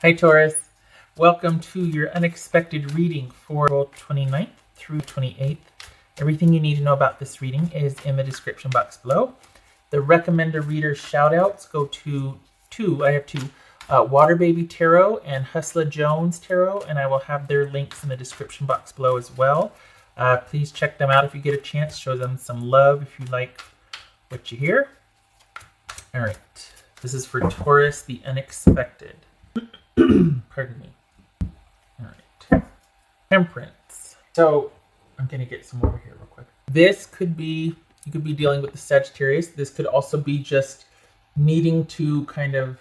Hi Taurus, welcome to your unexpected reading for April 29th through 28th. Everything you need to know about this reading is in the description box below. The recommended reader shout outs go to I have two, Water Baby Tarot and Hustla Jones Tarot, and I will have their links in the description box below as well. Please check them out if you get a chance. Show them some love if you like what you hear. All right, this is for Taurus, the unexpected. Pardon me. All right. Temperance. So I'm going to get some over here real quick. This could be, you could be dealing with the Sagittarius. This could also be just needing to kind of,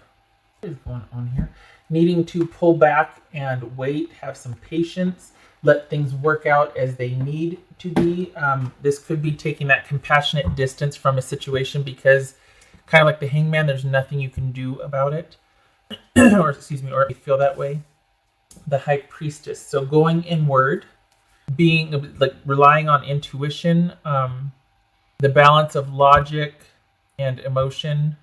what is going on here? Needing to pull back and wait, have some patience, let things work out as they need to be. This could be taking that compassionate distance from a situation because kind of like the Hangman, there's nothing you can do about it. or excuse me, or you feel that way. The High Priestess. So going inward, being like relying on intuition, the balance of logic and emotion,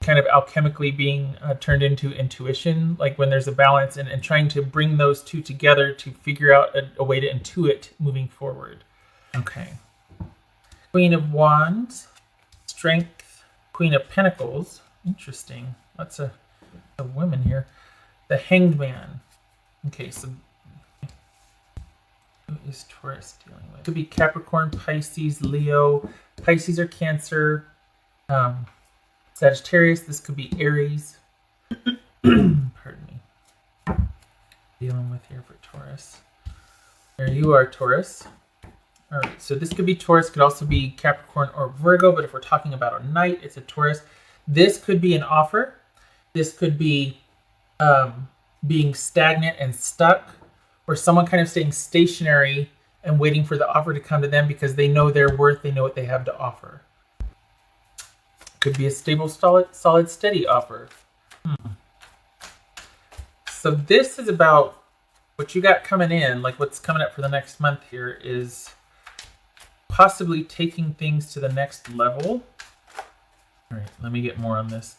kind of alchemically being turned into intuition, like when there's a balance and trying to bring those two together to figure out a way to intuit moving forward. Okay. Queen of Wands, Strength, Queen of Pentacles. Interesting. Lots of women here. The Hanged Man. Okay, so who is Taurus dealing with? It could be Capricorn, Pisces, Leo. Pisces or Cancer. Sagittarius. This could be Aries. Pardon me. Dealing with here for Taurus. There you are, Taurus. All right, so this could be Taurus. Could also be Capricorn or Virgo. But if we're talking about a knight, it's a Taurus. This could be an offer. This could be being stagnant and stuck, or someone kind of staying stationary and waiting for the offer to come to them because they know their worth, they know what they have to offer. Could be a stable, solid, steady offer. So this is about what you got coming in, like what's coming up for the next month here is possibly taking things to the next level. All right, let me get more on this.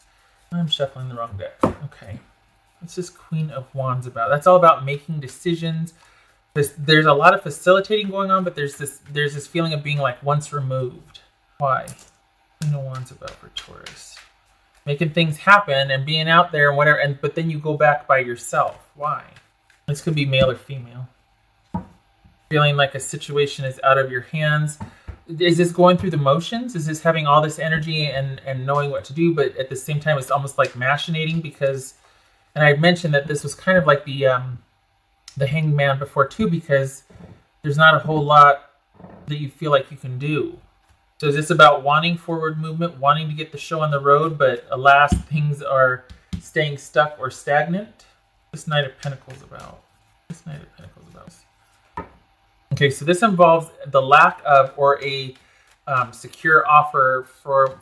I'm shuffling the wrong deck. Okay. What's this Queen of Wands about? That's all about making decisions. There's a lot of facilitating going on, but there's this feeling of being like once removed. Why? Queen of Wands about for Taurus. Making things happen and being out there and whatever, but then you go back by yourself. Why? This could be male or female. Feeling like a situation is out of your hands. Is this going through the motions? Is this having all this energy and knowing what to do, but at the same time it's almost like machinating because, and I mentioned that this was kind of like the Hanged Man before too, because there's not a whole lot that you feel like you can do. So is this about wanting forward movement, wanting to get the show on the road, but alas, things are staying stuck or stagnant? This Knight of Pentacles about. This Knight of Pentacles about. Okay, so this involves the lack of or a secure offer from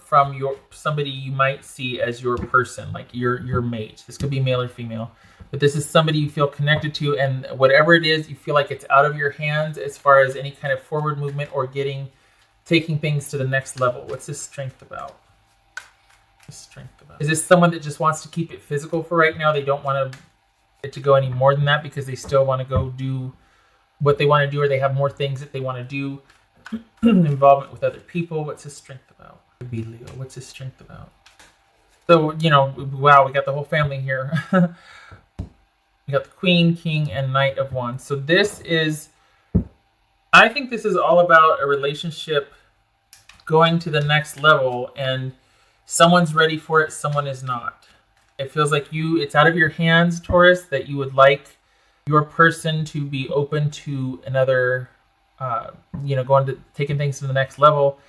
somebody you might see as your person, like your mate. This could be male or female, but this is somebody you feel connected to, and whatever it is, you feel like it's out of your hands as far as any kind of forward movement or taking things to the next level. What's this Strength about? Is this someone that just wants to keep it physical for right now? They don't want it to go any more than that because they still want to go do what they want to do, or they have more things that they want to do. Involvement with other people. What's his Strength about? Could be Leo. What's his Strength about? So, you know, wow, we got the whole family here. We got the Queen, King, and Knight of Wands. So this is, I think this is all about a relationship going to the next level, and someone's ready for it, someone is not. It feels like it's out of your hands, Taurus, that you would like your person to be open to another, taking things to the next level,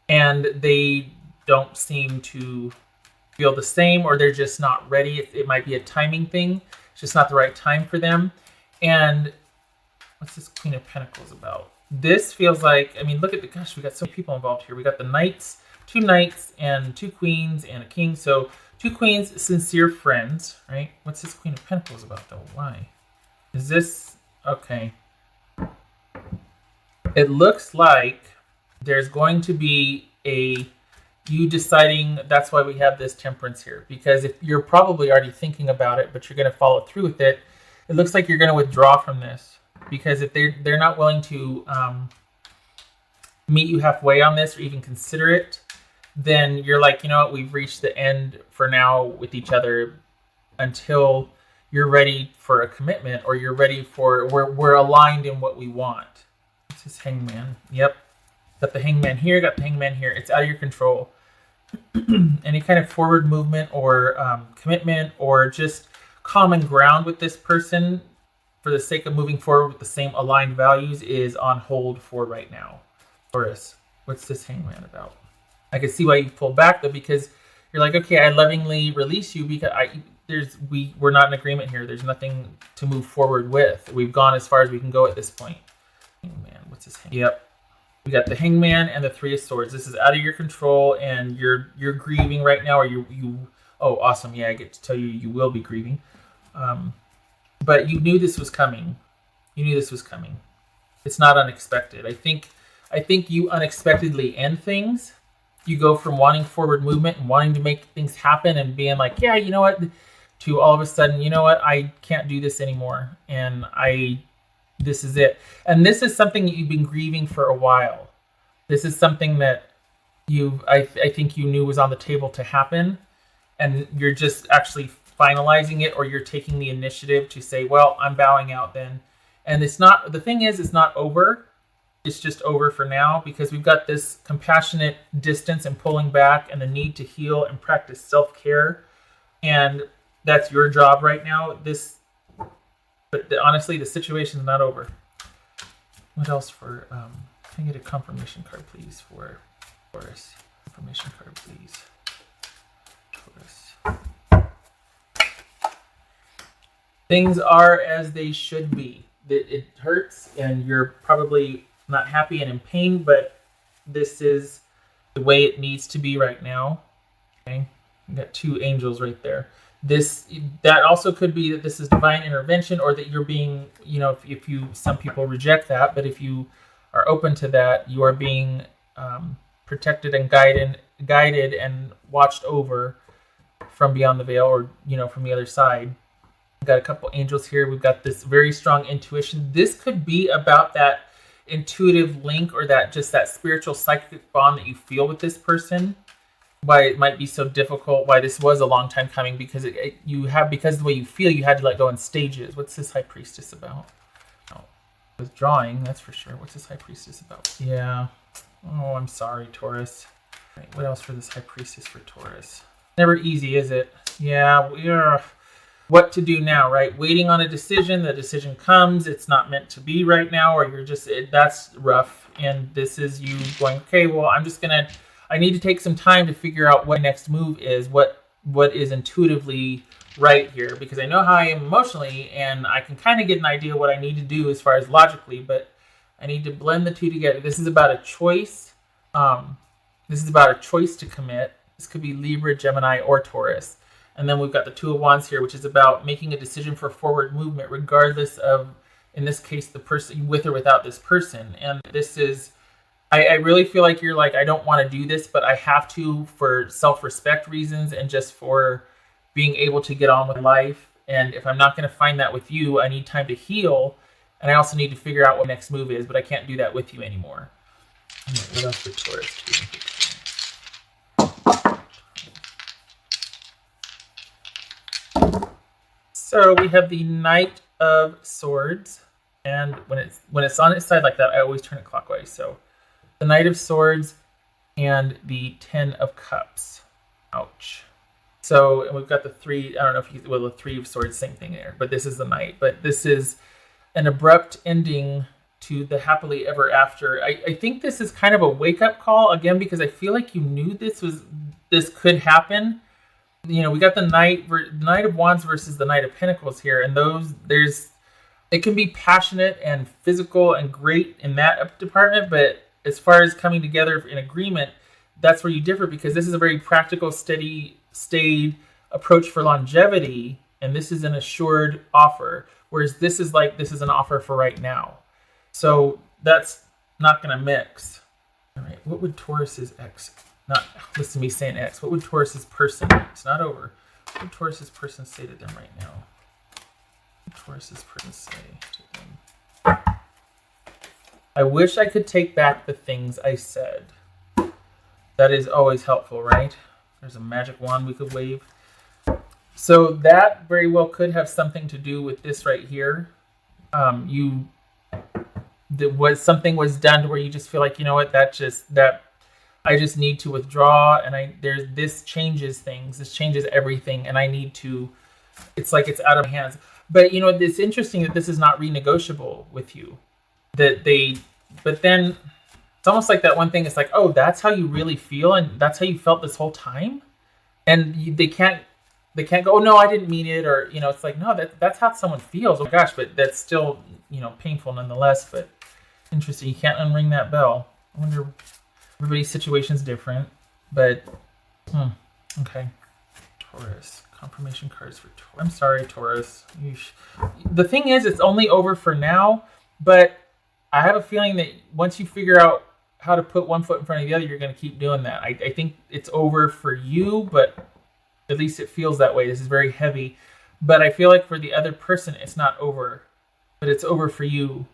and they don't seem to feel the same, or they're just not ready. It might be a timing thing. It's just not the right time for them. And what's this Queen of Pentacles about? This feels like, I mean, look at gosh, we got so many people involved here. We got the knights, 2 knights and 2 queens and a king. So 2 queens, sincere friends, right? What's this Queen of Pentacles about though? Why? Is this, okay. It looks like there's going to be you deciding that's why we have this temperance here. Because if you're probably already thinking about it, but you're going to follow through with it, it looks like you're going to withdraw from this. Because if they're not willing to meet you halfway on this or even consider it, then you're like, you know what, we've reached the end for now with each other until you're ready for a commitment, or you're ready for, we're aligned in what we want. This is Hangman. Yep. Got the Hangman here, got the Hangman here. It's out of your control. Any kind of forward movement or commitment or just common ground with this person for the sake of moving forward with the same aligned values is on hold for right now. Taurus, what's this Hangman about? I can see why you pulled back though, because you're like, okay, I lovingly release you because we're not in agreement here. There's nothing to move forward with. We've gone as far as we can go at this point. Hangman, what's this Hangman? Yep. We got the Hangman and the Three of Swords. This is out of your control, and you're grieving right now, or you. Oh, awesome! Yeah, I get to tell you, you will be grieving. But you knew this was coming. You knew this was coming. It's not unexpected. I think you unexpectedly end things. You go from wanting forward movement and wanting to make things happen and being like, yeah, you know what, to all of a sudden, you know what, I can't do this anymore, and this is it. And this is something that you've been grieving for a while. This is something that I think you knew was on the table to happen, and you're just actually finalizing it, or you're taking the initiative to say, well, I'm bowing out then. And it's not, the thing is, it's not over. It's just over for now, because we've got this compassionate distance and pulling back and the need to heal and practice self-care. And that's your job right now. But honestly, the situation's not over. What else for, can I get a confirmation card, please, for Taurus? Confirmation card, please. Taurus. Things are as they should be. It hurts, and you're probably not happy and in pain, but this is the way it needs to be right now. Okay, you got two angels right there. That also could be that this is divine intervention, or that you're being, you know, if you, some people reject that, but if you are open to that, you are being protected and guided and watched over from beyond the veil, or, you know, from the other side. We've got a couple angels here. We've got this very strong intuition. This could be about that intuitive link, or that just that spiritual psychic bond that you feel with this person. Why it might be so difficult, why this was a long time coming, because because of the way you feel, you had to let go in stages. What's this High Priestess about? Oh, withdrawing, that's for sure. What's this High Priestess about? Yeah. Oh, I'm sorry, Taurus. Right, what else for this High Priestess for Taurus? Never easy, is it? Yeah, what to do now, right? Waiting on a decision. The decision comes. It's not meant to be right now, or you're just, that's rough. And this is you going, okay, well, I need to take some time to figure out what next move is, what is intuitively right here, because I know how I am emotionally, and I can kind of get an idea what I need to do as far as logically, but I need to blend the two together. This is about a choice. This is about a choice to commit. This could be Libra, Gemini, or Taurus. And then we've got the Two of Wands here, which is about making a decision for forward movement, regardless of, in this case, the person, with or without this person. And this is, I really feel like you're like, I don't want to do this, but I have to for self-respect reasons and just for being able to get on with life. And if I'm not going to find that with you, I need time to heal. And I also need to figure out what next move is, but I can't do that with you anymore. What else for Taurus? So we have the Knight of Swords. And when it's on its side like that, I always turn it clockwise. So the Knight of Swords and the Ten of Cups. Ouch. So, and we've got the three, I don't know if the Three of Swords, same thing there, but this is the Knight. But this is an abrupt ending to the happily ever after. I think this is kind of a wake-up call, again, because I feel like you knew this could happen. You know, we got the Knight of Wands versus the Knight of Pentacles here, and it can be passionate and physical and great in that department, but as far as coming together in agreement, that's where you differ, because this is a very practical, steady, staid approach for longevity, and this is an assured offer, whereas this is an offer for right now. So that's not going to mix. All right, what would Taurus's ex not listen to me saying X. What would Taurus's person? It's not over. What would Taurus's person say to them right now? What would Taurus's person say to them? I wish I could take back the things I said. That is always helpful, right? There's a magic wand we could wave. So that very well could have something to do with this right here. Something was done to where you just feel like, you know what, I just need to withdraw, and this changes things. This changes everything, and I need to. It's like it's out of my hands. But you know, it's interesting that this is not renegotiable with you. But then it's almost like that one thing. It's like, oh, that's how you really feel, and that's how you felt this whole time, and they can't go, oh no, I didn't mean it, or you know, it's like, no, that's how someone feels. Oh gosh, but that's still, you know, painful nonetheless. But interesting, you can't unring that bell. I wonder. Everybody's situation's different, but okay. Taurus, confirmation cards for Taurus. I'm sorry, Taurus. The thing is, it's only over for now, but I have a feeling that once you figure out how to put one foot in front of the other, you're going to keep doing that. I think it's over for you, but at least it feels that way. This is very heavy, but I feel like for the other person, it's not over, but it's over for you.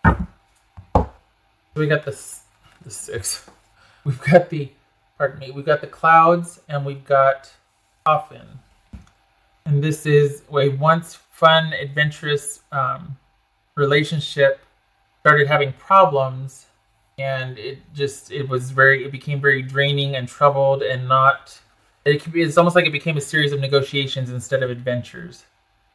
So we got this. The 6. We've got we've got the clouds, and we've got coffin. And this is a once fun, adventurous relationship started having problems, and it became very draining and troubled, and it's almost like it became a series of negotiations instead of adventures.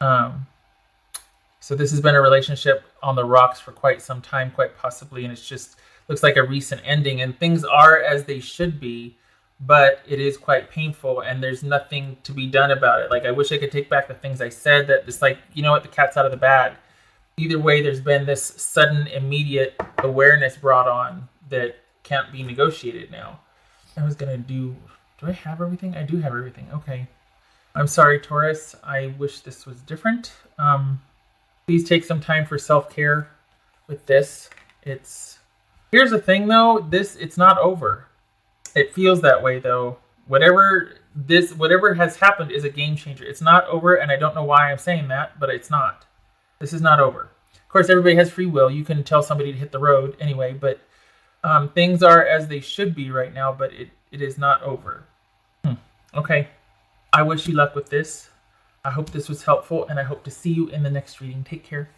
So this has been a relationship on the rocks for quite some time, quite possibly, and it's just looks like a recent ending, and things are as they should be, but it is quite painful, and there's nothing to be done about it. Like, I wish I could take back the things I said, that it's like, you know what, the cat's out of the bag. Either way, there's been this sudden, immediate awareness brought on that can't be negotiated now. I was going to do I have everything? I do have everything. Okay. I'm sorry, Taurus. I wish this was different. Please take some time for self-care with this. Here's the thing, though. It's not over. It feels that way, though. Whatever has happened is a game changer. It's not over, and I don't know why I'm saying that, but it's not. This is not over. Of course, everybody has free will. You can tell somebody to hit the road anyway, but things are as they should be right now, but it is not over. Okay. I wish you luck with this. I hope this was helpful, and I hope to see you in the next reading. Take care.